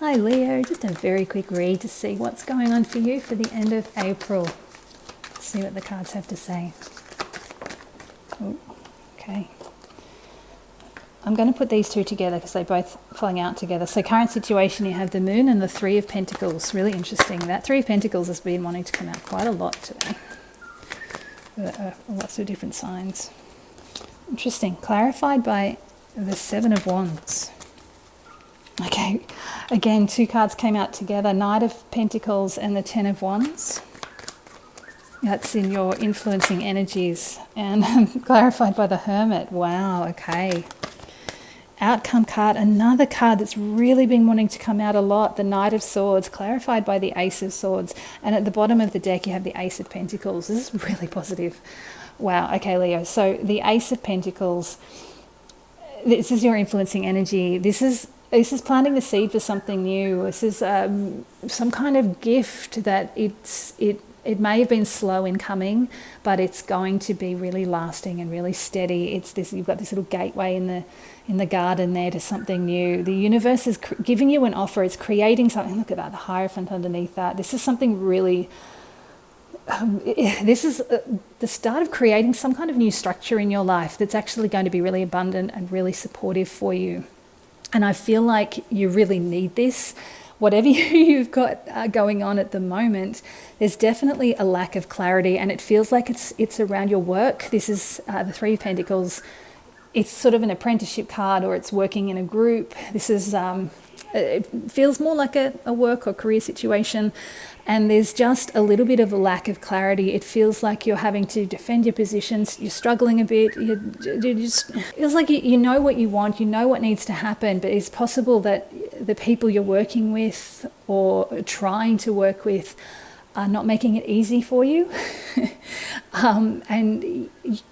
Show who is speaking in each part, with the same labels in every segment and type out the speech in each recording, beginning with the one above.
Speaker 1: Hi Leo, just a very quick read to see what's going on for you for the end of April. Let's see what the cards have to say. Ooh, okay. I'm going to put these two together because they're both falling out together. So current situation, you have the Moon and the Three of Pentacles. Really interesting. That Three of Pentacles has been wanting to come out quite a lot today. Lots of different signs. Interesting. Clarified by the Seven of Wands. Okay, again, two cards came out together, Knight of Pentacles and the Ten of Wands. That's in your influencing energies. And clarified by the Hermit. Wow, okay. Outcome card, another card that's really been wanting to come out a lot, the Knight of Swords, clarified by the Ace of Swords. And at the bottom of the deck, you have the Ace of Pentacles. This is really positive. Wow, okay, Leo. So the Ace of Pentacles, this is your influencing energy. This is planting the seed for something new. This is some kind of gift that it may have been slow in coming, but it's going to be really lasting and really steady. It's this, you've got this little gateway in the garden there to something new. The universe is giving you an offer. It's creating something. Look at that, the Hierophant underneath that. This is something really. This is the start of creating some kind of new structure in your life that's actually going to be really abundant and really supportive for you. And I feel like you really need this. Whatever you've got going on at the moment, there's definitely a lack of clarity, and it feels like it's around your work. This is the Three of Pentacles. It's sort of an apprenticeship card, or it's working in a group. This is it feels more like a work or career situation, and there's just a little bit of a lack of clarity. It feels like you're having to defend your positions. You're struggling a bit. It just feels like you know what you want. You know what needs to happen, but it's possible that the people you're working with or trying to work with are not making it easy for you. And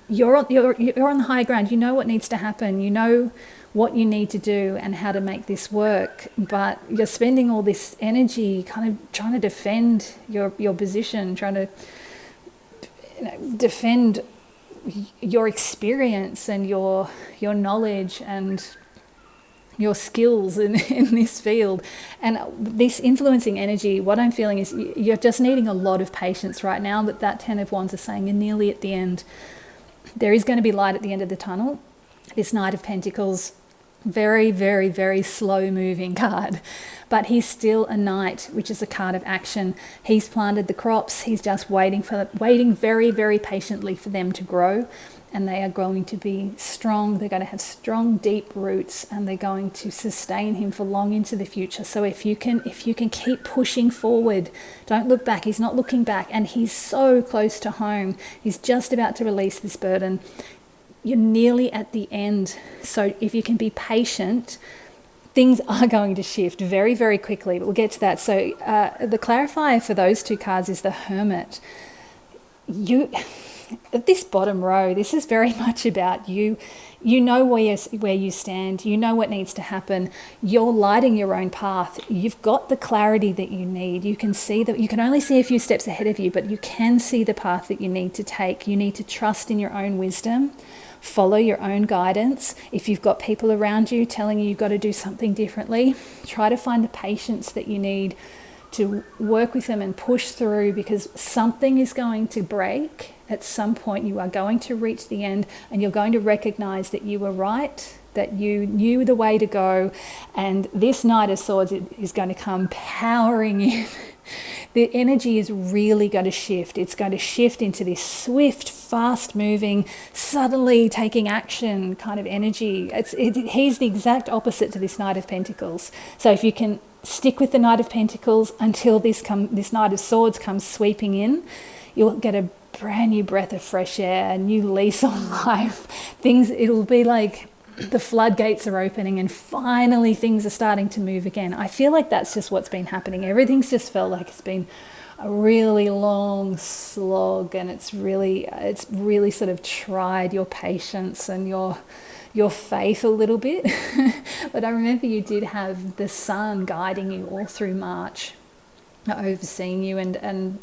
Speaker 1: you're on the high ground. You know what needs to happen. You know what you need to do and how to make this work, but you're spending all this energy kind of trying to defend your position, trying to defend your experience and your knowledge and your skills in this field. And this influencing energy, what I'm feeling is you're just needing a lot of patience right now. That Ten of Wands is saying you're nearly at the end. There is going to be light at the end of the tunnel. This Knight of Pentacles, very, very, very slow moving card, but he's still a knight, which is a card of action. He's planted the crops. He's just waiting very, very patiently for them to grow, and they are going to be strong. They're going to have strong, deep roots, and they're going to sustain him for long into the future. So if you can keep pushing forward, don't look back. He's not looking back, and he's so close to home. He's just about to release this burden. You're nearly at the end. So if you can be patient, things are going to shift very, very quickly, but we'll get to that. So the clarifier for those two cards is the Hermit. At this bottom row, this is very much about you. You know where you stand. You know what needs to happen. You're lighting your own path. You've got the clarity that you need. You can see that you can only see a few steps ahead of you, but you can see the path that you need to take. You need to trust in your own wisdom. Follow your own guidance. If you've got people around you telling you you've got to do something differently, try to find the patience that you need to work with them and push through, because something is going to break. At some point you are going to reach the end, and you're going to recognize that you were right, that you knew the way to go, and this Knight of Swords is going to come powering in. The energy is really going to shift. It's going to shift into this swift, fast-moving, suddenly taking action kind of energy. He's the exact opposite to this Knight of Pentacles. So if you can stick with the Knight of Pentacles until this Knight of Swords comes sweeping in, you'll get a brand new breath of fresh air, a new lease on life. It'll be like the floodgates are opening and finally things are starting to move again. I feel like that's just what's been happening. Everything's just felt like it's been a really long slog, and it's really sort of tried your patience and your faith a little bit. But I remember you did have the sun guiding you all through March, overseeing you, and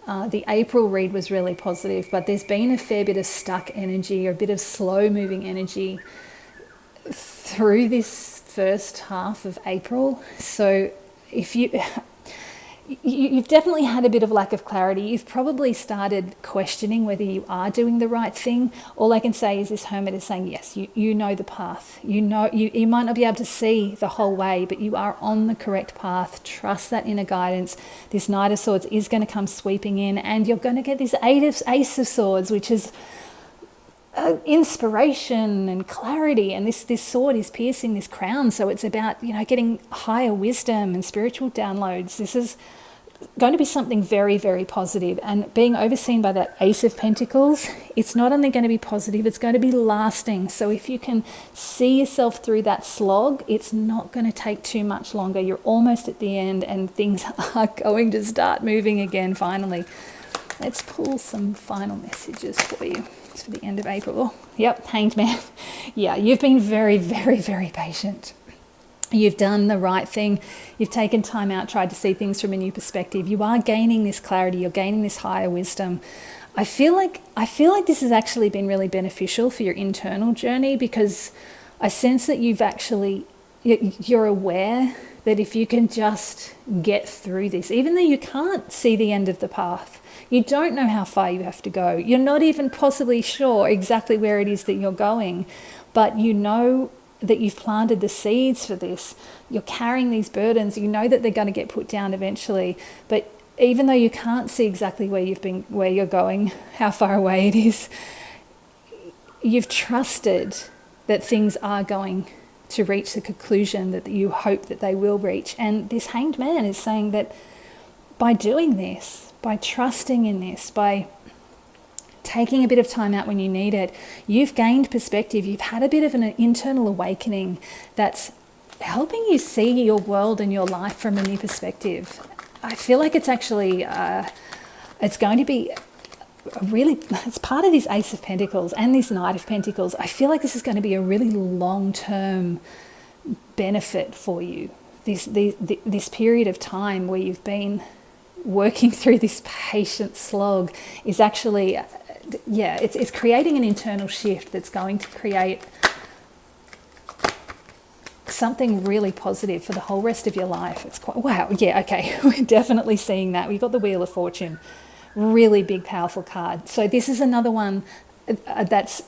Speaker 1: the April read was really positive, but there's been a fair bit of stuck energy or a bit of slow moving energy through this first half of April. So if you've definitely had a bit of lack of clarity. You've probably started questioning whether you are doing the right thing. All I can say is this Hermit is saying, yes, you know the path. You know, you might not be able to see the whole way, but you are on the correct path. Trust that inner guidance. This Knight of Swords is going to come sweeping in, and you're going to get this Ace of Swords, which is inspiration and clarity. And this sword is piercing this crown, so it's about, getting higher wisdom and spiritual downloads. This is going to be something very, very positive, and being overseen by that Ace of Pentacles, it's not only going to be positive, it's going to be lasting. So if you can see yourself through that slog, it's not going to take too much longer. You're almost at the end, and things are going to start moving again finally. Let's pull some final messages for you. It's for the end of April. Yep, Hanged Man. Yeah, you've been very, very, very patient. You've done the right thing. You've taken time out, tried to see things from a new perspective. You are gaining this clarity. You're gaining this higher wisdom. I feel like this has actually been really beneficial for your internal journey, because I sense that you're aware that if you can just get through this, even though you can't see the end of the path, you don't know how far you have to go. You're not even possibly sure exactly where it is that you're going, but you know that you've planted the seeds for this. You're carrying these burdens. You know that they're going to get put down eventually. But even though you can't see exactly where you're going, how far away it is, you've trusted that things are going to reach the conclusion that you hope that they will reach. And this Hanged Man is saying that by doing this, by trusting in this, by taking a bit of time out when you need it, you've gained perspective. You've had a bit of an internal awakening that's helping you see your world and your life from a new perspective. I feel like it's actually, it's going to be it's part of this Ace of Pentacles and this Knight of Pentacles. I feel like this is going to be a really long-term benefit for you. This period of time where you've been working through this patient slog is actually, it's creating an internal shift that's going to create something really positive for the whole rest of your life. It's quite, wow, yeah, okay, we're definitely seeing that. We've got the Wheel of Fortune, really big, powerful card. So this is another one that's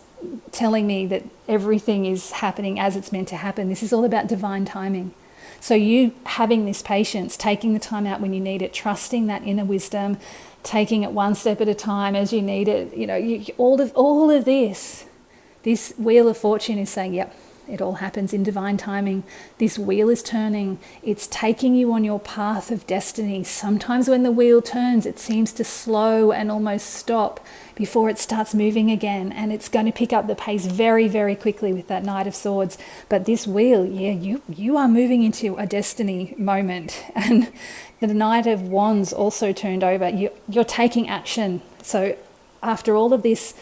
Speaker 1: telling me that everything is happening as it's meant to happen. This is all about divine timing. So you having this patience, taking the time out when you need it, trusting that inner wisdom, taking it one step at a time as you need it. All of this Wheel of Fortune is saying, yep, it all happens in divine timing. This wheel is turning. It's taking you on your path of destiny. Sometimes when the wheel turns, it seems to slow and almost stop before it starts moving again. And it's going to pick up the pace very, very quickly with that Knight of Swords. But this wheel, you are moving into a destiny moment. And the Knight of Wands also turned over. You're taking action. So after all of this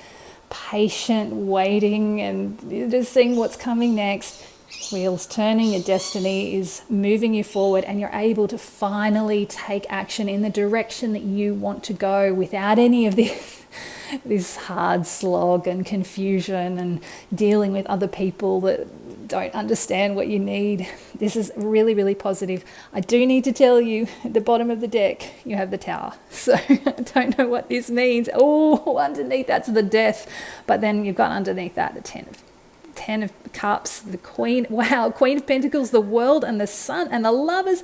Speaker 1: patient waiting and just seeing what's coming next, wheels turning, your destiny is moving you forward, and you're able to finally take action in the direction that you want to go without any of this hard slog and confusion and dealing with other people that don't understand what you need. This is really, really positive. I do need to tell you, at the bottom of the deck, you have the Tower. So I don't know what this means. Oh, underneath that's the Death. But then you've got underneath that the Ten of Cups, the Queen. Wow, Queen of Pentacles, the World and the Sun and the Lovers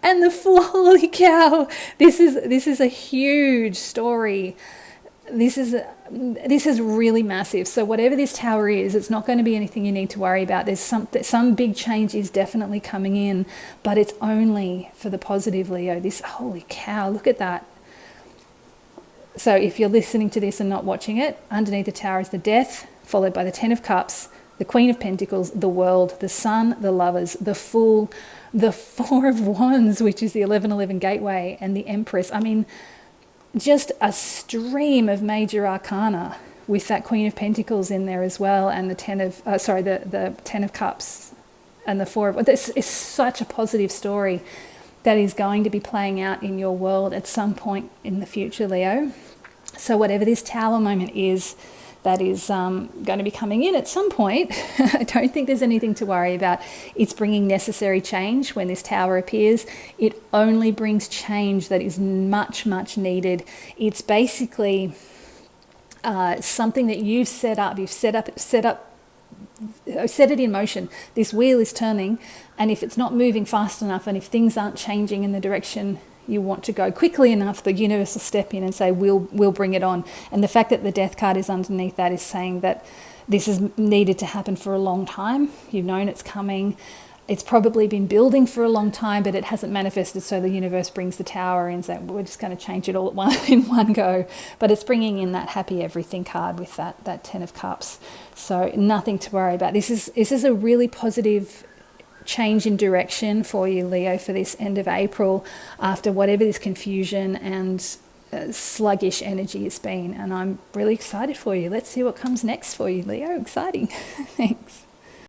Speaker 1: and the Fool. Holy cow. This is a huge story. This is really massive. So whatever this Tower is, it's not going to be anything you need to worry about. There's some big change is definitely coming in, but it's only for the positive, Leo. Holy cow, look at that. So if you're listening to this and not watching it, underneath the Tower is the Death, followed by the Ten of Cups, the Queen of Pentacles, the World, the Sun, the Lovers, the Fool, the Four of Wands, which is the 1111 Gateway, and the Empress. I mean, just a stream of major arcana with that Queen of Pentacles in there as well, and the the Ten of Cups and the Four of. This is such a positive story that is going to be playing out in your world at some point in the future, Leo. So whatever this Tower moment is, that is going to be coming in at some point. I don't think there's anything to worry about. It's bringing necessary change when this tower appears. It only brings change that is much, much needed. It's basically something that you've set up. You've set it in motion. This wheel is turning, and if it's not moving fast enough, and if things aren't changing in the direction you want to go quickly enough, the universe will step in and say, we'll bring it on. And the fact that the death card is underneath that is saying that this is needed to happen for a long time. You've known it's coming. It's probably been building for a long time, but it hasn't manifested, so the universe brings the tower in and says, we're just going to change it all at in one go. But it's bringing in that happy everything card with that 10 of Cups. So nothing to worry about. This is a really positive change in direction for you, Leo, for this end of April, after whatever this confusion and sluggish energy has been. And I'm really excited for you. Let's see what comes next for you, Leo. Exciting. Thanks.